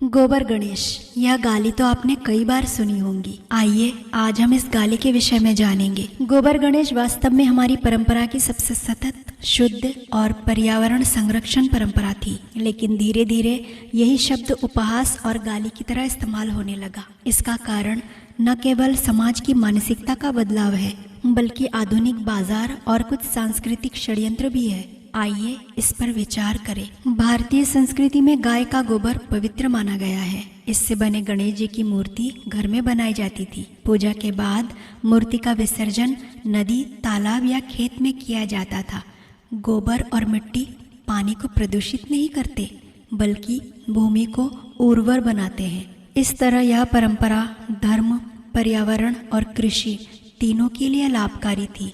गोबर गणेश, यह गाली तो आपने कई बार सुनी होंगी। आइए आज हम इस गाली के विषय में जानेंगे। गोबर गणेश वास्तव में हमारी परंपरा की सबसे सतत, शुद्ध और पर्यावरण संरक्षण परंपरा थी, लेकिन धीरे धीरे यही शब्द उपहास और गाली की तरह इस्तेमाल होने लगा। इसका कारण न केवल समाज की मानसिकता का बदलाव है, बल्कि आधुनिक बाजार और कुछ सांस्कृतिक षड्यंत्र भी है। आइए इस पर विचार करें। भारतीय संस्कृति में गाय का गोबर पवित्र माना गया है। इससे बने गणेश जी की मूर्ति घर में बनाई जाती थी। पूजा के बाद मूर्ति का विसर्जन नदी, तालाब या खेत में किया जाता था। गोबर और मिट्टी पानी को प्रदूषित नहीं करते, बल्कि भूमि को उर्वर बनाते हैं। इस तरह यह परंपरा धर्म, पर्यावरण और कृषि तीनों के लिए लाभकारी थी।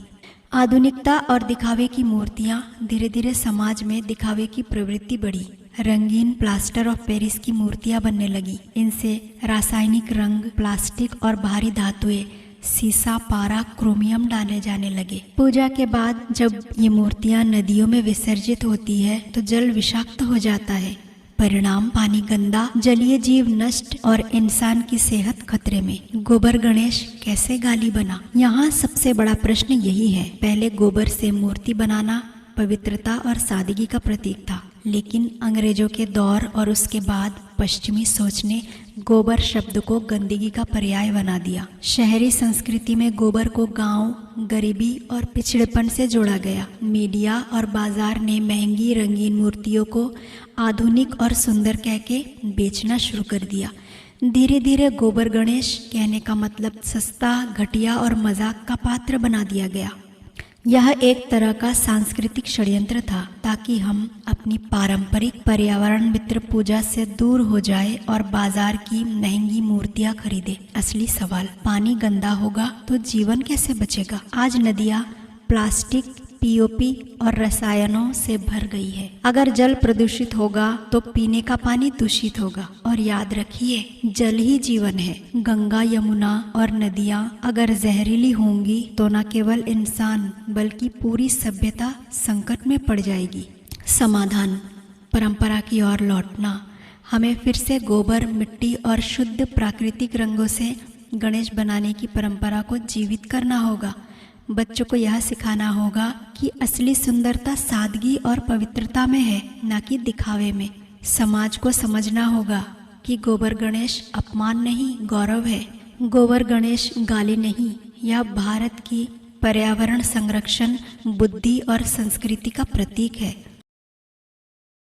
आधुनिकता और दिखावे की मूर्तियां धीरे धीरे समाज में दिखावे की प्रवृत्ति बढ़ी। रंगीन प्लास्टर ऑफ पेरिस की मूर्तियां बनने लगी। इनसे रासायनिक रंग, प्लास्टिक और भारी धातुएं, सीसा, पारा, क्रोमियम डाले जाने लगे। पूजा के बाद जब ये मूर्तियां नदियों में विसर्जित होती है तो जल विषाक्त हो जाता है। परिणाम पानी गंदा, जलीय जीव नष्ट और इंसान की सेहत खतरे में। गोबर गणेश कैसे गाली बना? यहाँ सबसे बड़ा प्रश्न यही है। पहले गोबर से मूर्ति बनाना पवित्रता और सादगी का प्रतीक था, लेकिन अंग्रेजों के दौर और उसके बाद पश्चिमी सोच ने गोबर शब्द को गंदगी का पर्याय बना दिया। शहरी संस्कृति में गोबर को गांव, गरीबी और पिछड़ेपन से जोड़ा गया। मीडिया और बाजार ने महंगी रंगीन मूर्तियों को आधुनिक और सुंदर कहके बेचना शुरू कर दिया। धीरे धीरे गोबर गणेश कहने का मतलब सस्ता, घटिया और मजाक का पात्र बना दिया गया। यह एक तरह का सांस्कृतिक षड्यंत्र था ताकि हम अपनी पारंपरिक पर्यावरण मित्र पूजा से दूर हो जाए और बाजार की महंगी मूर्तियां खरीदे। असली सवाल, पानी गंदा होगा तो जीवन कैसे बचेगा? आज नदियां प्लास्टिक, पीओपी और रसायनों से भर गई है। अगर जल प्रदूषित होगा तो पीने का पानी दूषित होगा। और याद रखिए, जल ही जीवन है। गंगा, यमुना और नदियां अगर जहरीली होंगी तो न केवल इंसान बल्कि पूरी सभ्यता संकट में पड़ जाएगी। समाधान, परंपरा की ओर लौटना। हमें फिर से गोबर, मिट्टी और शुद्ध प्राकृतिक रंगों से गणेश बनाने की परंपरा को जीवित करना होगा। बच्चों को यह सिखाना होगा कि असली सुंदरता सादगी और पवित्रता में है, न कि दिखावे में। समाज को समझना होगा कि गोबर गणेश अपमान नहीं, गौरव है। गोबर गणेश गाली नहीं, यह भारत की पर्यावरण संरक्षण, बुद्धि और संस्कृति का प्रतीक है।